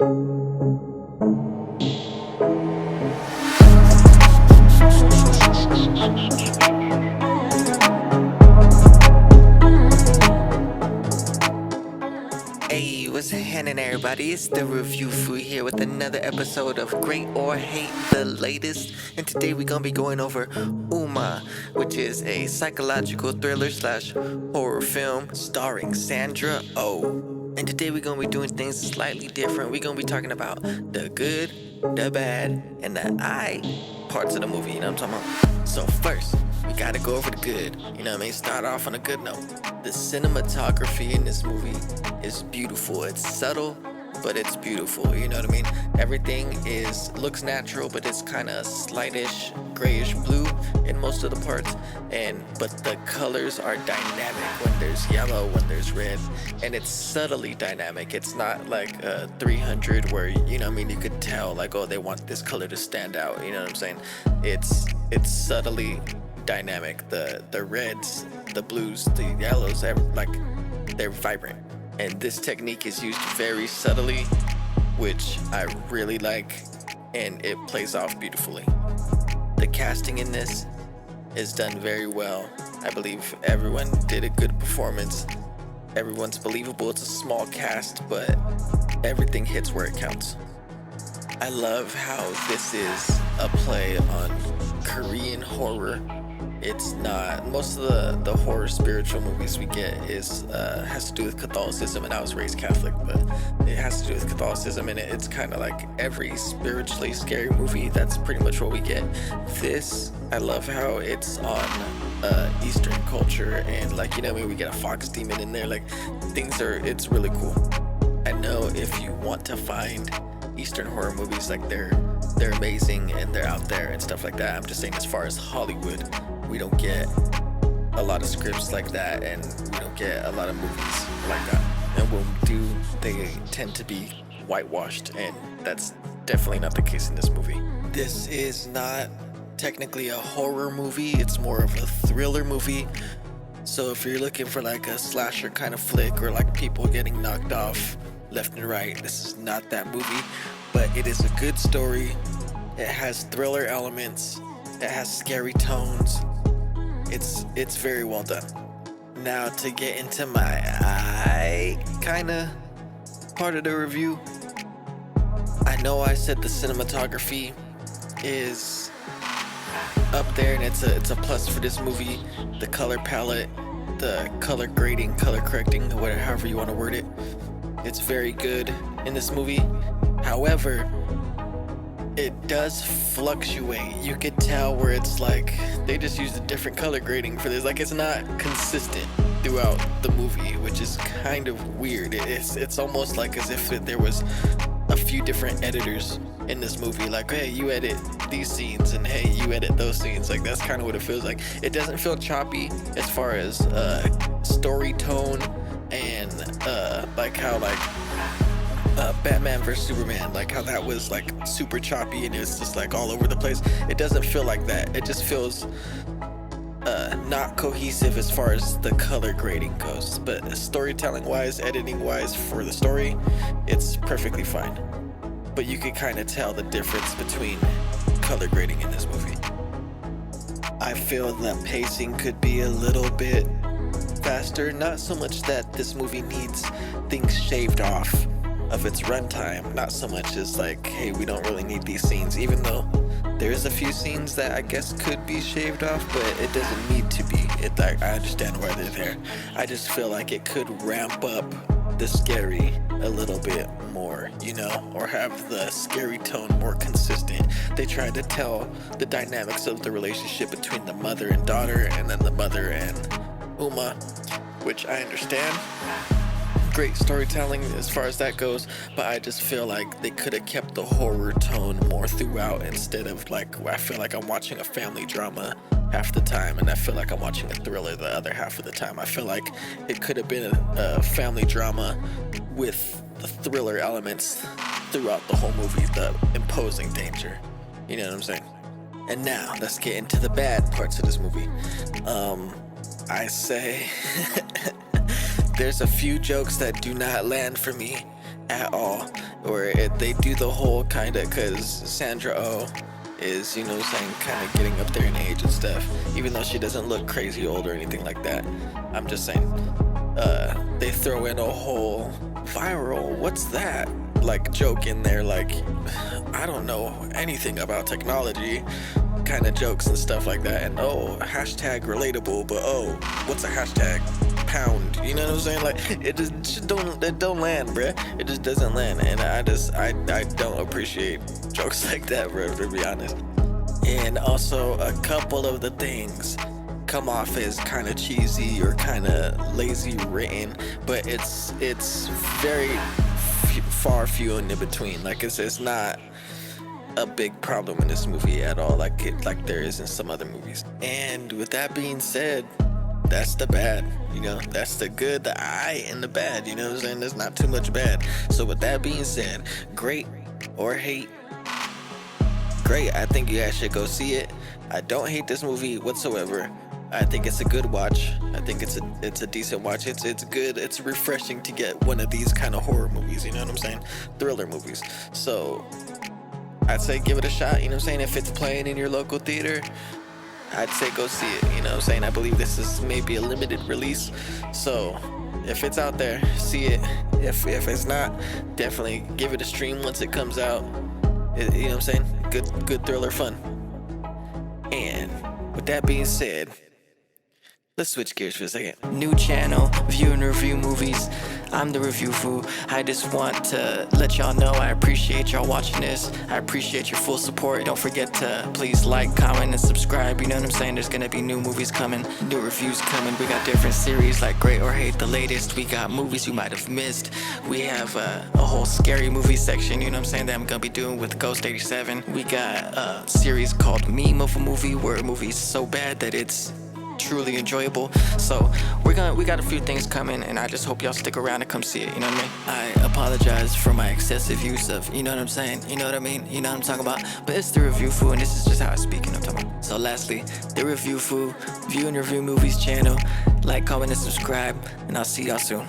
Hey, what's happening, everybody? It's the Review Food here with another episode of Great or Hate, the latest. And today we're gonna be going over Umma, which is a psychological thriller slash horror film starring Sandra Oh. And today we're gonna be doing things slightly different. We're gonna be talking about the good, the bad, and the I parts of the movie. You know what I'm talking about? So first, we gotta go over the good. You know what I mean? Start off on a good note. The cinematography in this movie is beautiful. It's subtle, but it's beautiful. You know what I mean? Everything looks natural, but it's kind of slightish grayish blue in most of the parts. But the colors are dynamic when there's yellow, when there's red, and it's subtly dynamic. It's not like 300 where, you know what I mean, you could tell like, oh, they want this color to stand out. You know what I'm saying? It's subtly dynamic. The reds, the blues, the yellows, they're vibrant. And this technique is used very subtly, which I really like, and it plays off beautifully. The casting in this is done very well. I believe everyone did a good performance. Everyone's believable. It's a small cast, but everything hits where it counts. I love how this is a play on Korean horror. It's not, most of the horror spiritual movies we get has to do with Catholicism, and I was raised Catholic, but it has to do with Catholicism, and it's kind of like every spiritually scary movie. That's pretty much what we get. This, I love how it's on Eastern culture, and like, you know, maybe we get a fox demon in there. Like, it's really cool. I know if you want to find Eastern horror movies, like they're amazing and they're out there and stuff like that. I'm just saying, as far as Hollywood, we don't get a lot of scripts like that, and we don't get a lot of movies like that. And when we do, they tend to be whitewashed, and that's definitely not the case in this movie. This is not technically a horror movie, it's more of a thriller movie. So if you're looking for like a slasher kind of flick, or like people getting knocked off left and right, this is not that movie. But it is a good story. It has thriller elements. It has scary tones. It's very well done. Now to get into my kind of part of the review. I know I said the cinematography is up there, and it's a plus for this movie. The color palette, the color grading, color correcting, whatever, however you want to word it. It's very good in this movie. However, it does fluctuate. You could tell where it's like they just used a different color grading for this. Like, it's not consistent throughout the movie, which is kind of weird. It's almost like as if there was a few different editors in this movie. Like, hey, you edit these scenes, and hey, you edit those scenes. Like, that's kind of what it feels like. It doesn't feel choppy as far as story tone, and like how Batman vs Superman, like how that was like super choppy and it's just like all over the place. It doesn't feel like that. It just feels not cohesive as far as the color grading goes. But storytelling wise, editing wise, for the story, it's perfectly fine. But you can kind of tell the difference between color grading in this movie. I feel the pacing could be a little bit faster. Not so much that this movie needs things shaved off of its runtime, not so much as like, hey, we don't really need these scenes, even though there's a few scenes that I guess could be shaved off, but it doesn't need to be. I understand why they're there. I just feel like it could ramp up the scary a little bit more, you know, or have the scary tone more consistent. They tried to tell the dynamics of the relationship between the mother and daughter, and then the mother and Umma, which I understand. Great storytelling as far as that goes, but I just feel like they could have kept the horror tone more throughout, instead of like, I feel like I'm watching a family drama half the time, and I feel like I'm watching a thriller the other half of the time. I feel like it could have been a family drama with the thriller elements throughout the whole movie, the imposing danger. You know what I'm saying? And now let's get into the bad parts of this movie. I say there's a few jokes that do not land for me at all. They do the whole kind of, because Sandra Oh is, you know what I'm saying, kind of getting up there in age and stuff, even though she doesn't look crazy old or anything like that. I'm just saying, they throw in a whole viral, what's that, like, joke in there, like, I don't know anything about technology kind of jokes and stuff like that, and oh, hashtag relatable, but oh, what's a hashtag? Pound, you know what I'm saying? Like, it don't land, bruh. It just doesn't land, and I don't appreciate jokes like that, bruh, to be honest. And also, a couple of the things come off as kind of cheesy or kind of lazy written, but it's very far few and in between. Like, it's not a big problem in this movie at all, like there is in some other movies. And with that being said, that's the bad, you know, that's the good, the I, and the bad, you know what I'm saying? There's not too much bad. So with that being said, great or hate, great. I think you guys should go see it. I don't hate this movie whatsoever. I think it's a good watch. I think it's a decent watch. It's good. It's refreshing to get one of these kind of horror movies, you know what I'm saying? Thriller movies. So I'd say give it a shot, you know what I'm saying? If it's playing in your local theater, I'd say go see it, you know what I'm saying? I believe this is maybe a limited release, so if it's out there, see it. If it's not, definitely give it a stream once it comes out. You know what I'm saying? Good thriller fun. And with that being said, let's switch gears for a second. New channel, view and review movies. I'm the review fool. I just want to let y'all know I appreciate y'all watching this. I appreciate your full support. Don't forget to please like, comment, and subscribe. You know what I'm saying? There's gonna be new movies coming, new reviews coming. We got different series like Great or Hate the Latest. We got movies you might have missed. We have a whole scary movie section, you know what I'm saying, that I'm gonna be doing with Ghost 87. We got a series called Meme of a Movie, where a movie's so bad that it's truly enjoyable. So we got a few things coming, and I just hope y'all stick around and come see it, you know what I mean? I apologize for my excessive use of, you know what I'm saying, you know what I mean, you know what I'm talking about, but it's the Review Fool, and this is just how I speak, you know what I'm talking about. So lastly, the Review Fool, view and review movies channel. Like, comment, and subscribe, and I'll see y'all soon.